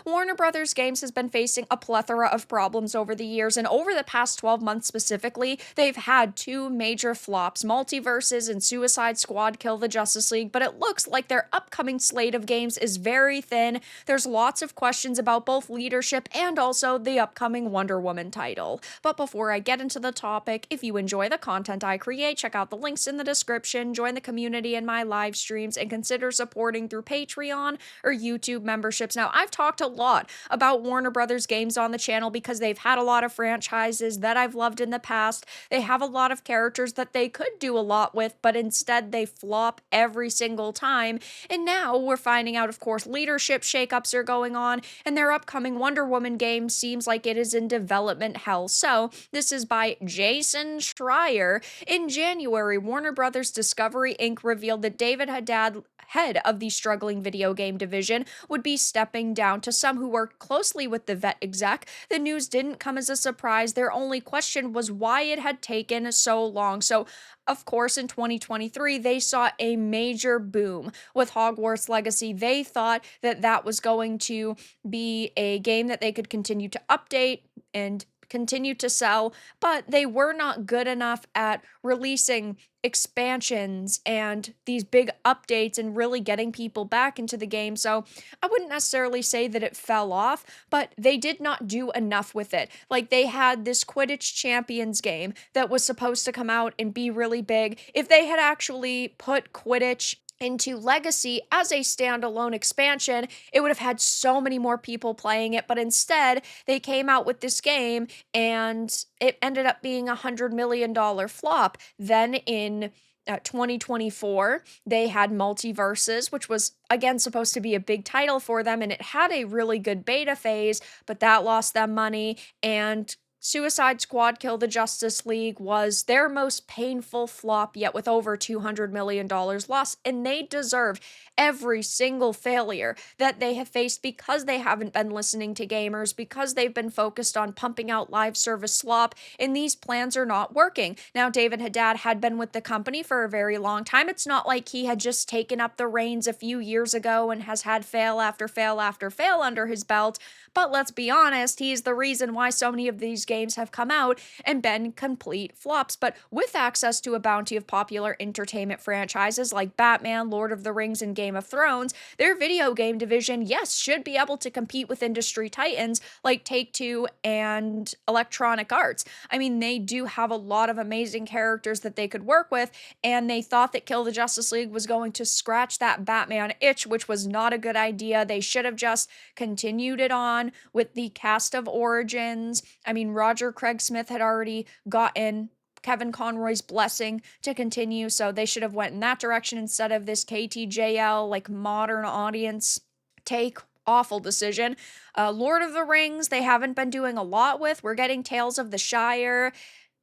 Warner Brothers Games has been facing a plethora of problems over the years, and over the past 12 months specifically, they've had two major flops, Multiverses and Suicide Squad Kill the Justice League, but it looks like their upcoming slate of games is very thin. There's lots of questions about both leadership and also the upcoming Wonder Woman title. But before I get into the topic, if you enjoy the content I create, check out the links in the description, join the community in my live streams, and consider supporting through Patreon or YouTube memberships. Now, I've talked a lot about Warner Brothers games on the channel because they've had a lot of franchises that I've loved in the past. They have a lot of characters that they could do a lot with, but instead they flop every single time. And now we're finding out, of course, leadership shakeups are going on, and their upcoming Wonder Woman game seems like it is in development hell. So, this is by Jason Schreier. In January, Warner Brothers Discovery Inc. revealed that David Haddad, head of the struggling video game division, would be stepping down. To some who worked closely with the vet exec, the news didn't come as a surprise. Their only question was why it had taken so long. So, of course, in 2023, they saw a major boom with Hogwarts Legacy. They thought that that was going to be a game that they could continue to update and continue to sell, but they were not good enough at releasing expansions and these big updates and really getting people back into the game. So I wouldn't necessarily say that it fell off, but they did not do enough with it. Like, they had this Quidditch Champions game that was supposed to come out and be really big. If they had actually put Quidditch into Legacy as a standalone expansion, it would have had so many more people playing it, but instead they came out with this game and it ended up being $100 million flop. Then in 2024, they had Multiverses, which was again supposed to be a big title for them, and it had a really good beta phase, but that lost them money. And Suicide Squad Kill the Justice League was their most painful flop yet, with over $200 million lost, and they deserved every single failure that they have faced because they haven't been listening to gamers, because they've been focused on pumping out live service slop, and these plans are not working. Now, David Haddad had been with the company for a very long time. It's not like he had just taken up the reins a few years ago and has had fail after fail after fail under his belt, but let's be honest, he's the reason why so many of these games have come out and been complete flops. But with access to a bounty of popular entertainment franchises like Batman, Lord of the Rings, and Game of Thrones, their video game division, yes, should be able to compete with industry titans like Take-Two and Electronic Arts. I mean, they do have a lot of amazing characters that they could work with, and they thought that Kill the Justice League was going to scratch that Batman itch, which was not a good idea. They should have just continued it on with the cast of Origins. I mean, Roger Craig Smith had already gotten Kevin Conroy's blessing to continue, so they should have went in that direction instead of this KTJL, like, modern audience take. Awful decision. Lord of the Rings, they haven't been doing a lot with. We're getting Tales of the Shire.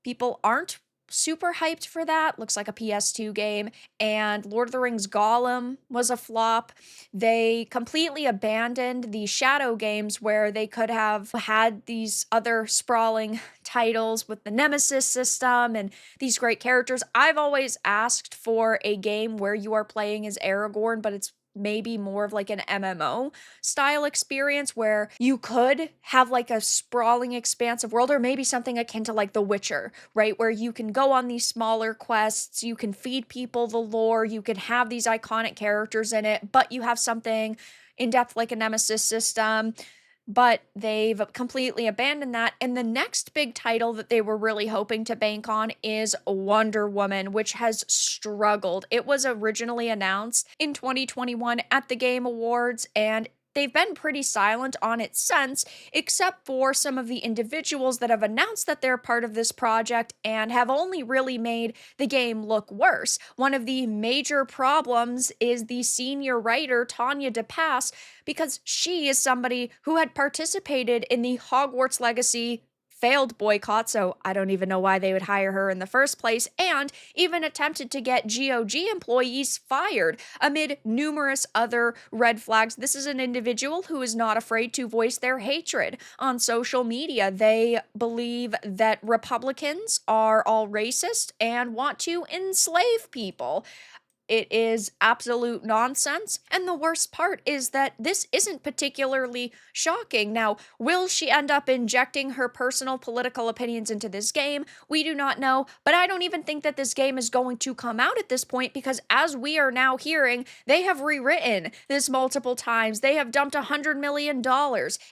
People aren't super hyped for that. Looks like a PS2 game. And Lord of the Rings Gollum was a flop. They completely abandoned the Shadow games where they could have had these other sprawling titles with the Nemesis system and these great characters. I've always asked for a game where you are playing as Aragorn, but it's maybe more of like an MMO style experience where you could have like a sprawling expansive world, or maybe something akin to like The Witcher, right? Where you can go on these smaller quests, you can feed people the lore, you can have these iconic characters in it, but you have something in depth like a Nemesis system. But they've completely abandoned that. And the next big title that they were really hoping to bank on is Wonder Woman, which has struggled. It was originally announced in 2021 at the Game Awards, and they've been pretty silent on it since, except for some of the individuals that have announced that they're part of this project and have only really made the game look worse. One of the major problems is the senior writer, Tanya DePass, because she is somebody who had participated in the Hogwarts Legacy failed boycott, so I don't even know why they would hire her in the first place, and even attempted to get GOG employees fired amid numerous other red flags. This is an individual who is not afraid to voice their hatred on social media. They believe that Republicans are all racist and want to enslave people. It is absolute nonsense. And the worst part is that this isn't particularly shocking. Now, will she end up injecting her personal political opinions into this game? We do not know, but I don't even think that this game is going to come out at this point because, as we are now hearing, they have rewritten this multiple times. They have dumped $100 million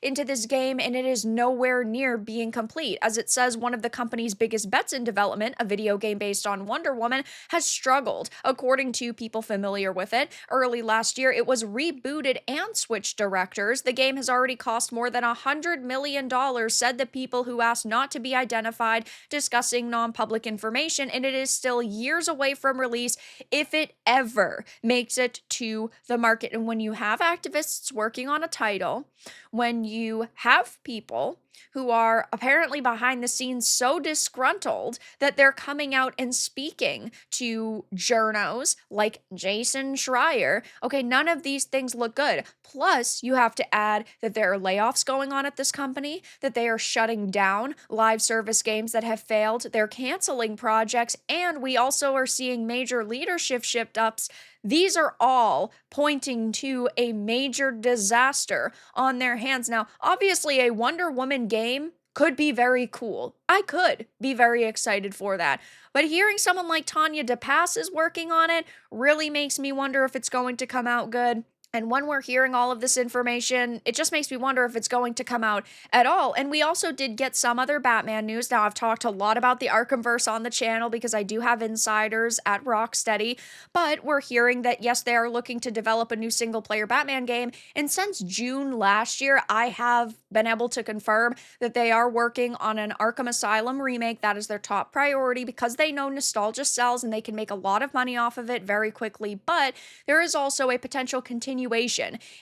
into this game and it is nowhere near being complete. As it says, one of the company's biggest bets in development, a video game based on Wonder Woman, has struggled, according to people familiar with it. Early last year, it was rebooted and switched directors. The game has already cost more than $100 million, said the people who asked not to be identified, discussing non-public information, and it is still years away from release if it ever makes it to the market. And when you have activists working on a title, when you have people who are apparently behind the scenes so disgruntled that they're coming out and speaking to journos like Jason Schreier. Okay, none of these things look good. Plus, you have to add that there are layoffs going on at this company, that they are shutting down live service games that have failed, they're canceling projects, and we also are seeing major leadership shift-ups. These are all pointing to a major disaster on their hands. Now, obviously, a Wonder Woman game could be very cool. I could be very excited for that. But hearing someone like Tanya DePass is working on it really makes me wonder if it's going to come out good. And when we're hearing all of this information, it just makes me wonder if it's going to come out at all. And we also did get some other Batman news. Now, I've talked a lot about the Arkhamverse on the channel because I do have insiders at Rocksteady, but we're hearing that, yes, they are looking to develop a new single-player Batman game. And since June last year, I have been able to confirm that they are working on an Arkham Asylum remake. That is their top priority because they know nostalgia sells and they can make a lot of money off of it very quickly. But there is also a potential continuation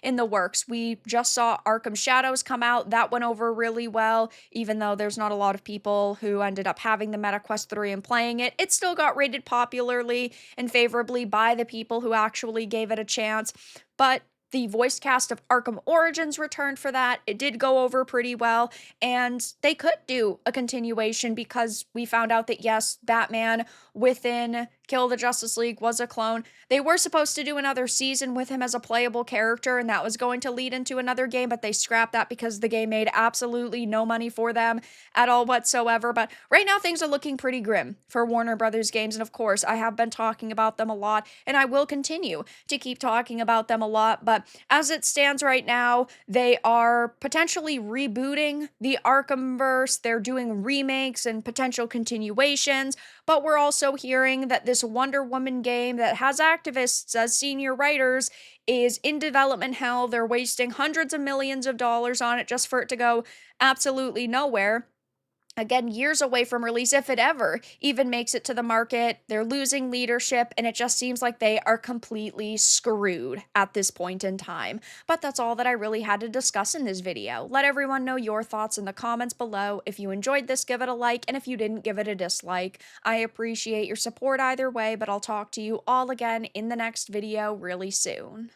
in the works. We just saw Arkham Shadows come out. That went over really well, even though there's not a lot of people who ended up having the MetaQuest 3 and playing it. It still got rated popularly and favorably by the people who actually gave it a chance. But the voice cast of Arkham Origins returned for that. It did go over pretty well, and they could do a continuation because we found out that, yes, Batman within Kill the Justice League was a clone. They were supposed to do another season with him as a playable character, and that was going to lead into another game, but they scrapped that because the game made absolutely no money for them at all whatsoever. But right now, things are looking pretty grim for Warner Brothers games, and of course, I have been talking about them a lot, and I will continue to keep talking about them a lot, but as it stands right now, they are potentially rebooting the Arkhamverse. They're doing remakes and potential continuations, but we're also hearing that this Wonder Woman game that has activists as senior writers is in development hell. They're wasting hundreds of millions of dollars on it just for it to go absolutely nowhere. Again, years away from release, if it ever even makes it to the market. They're losing leadership, and it just seems like they are completely screwed at this point in time. But that's all that I really had to discuss in this video. Let everyone know your thoughts in the comments below. If you enjoyed this, give it a like, and if you didn't, give it a dislike. I appreciate your support either way, but I'll talk to you all again in the next video really soon.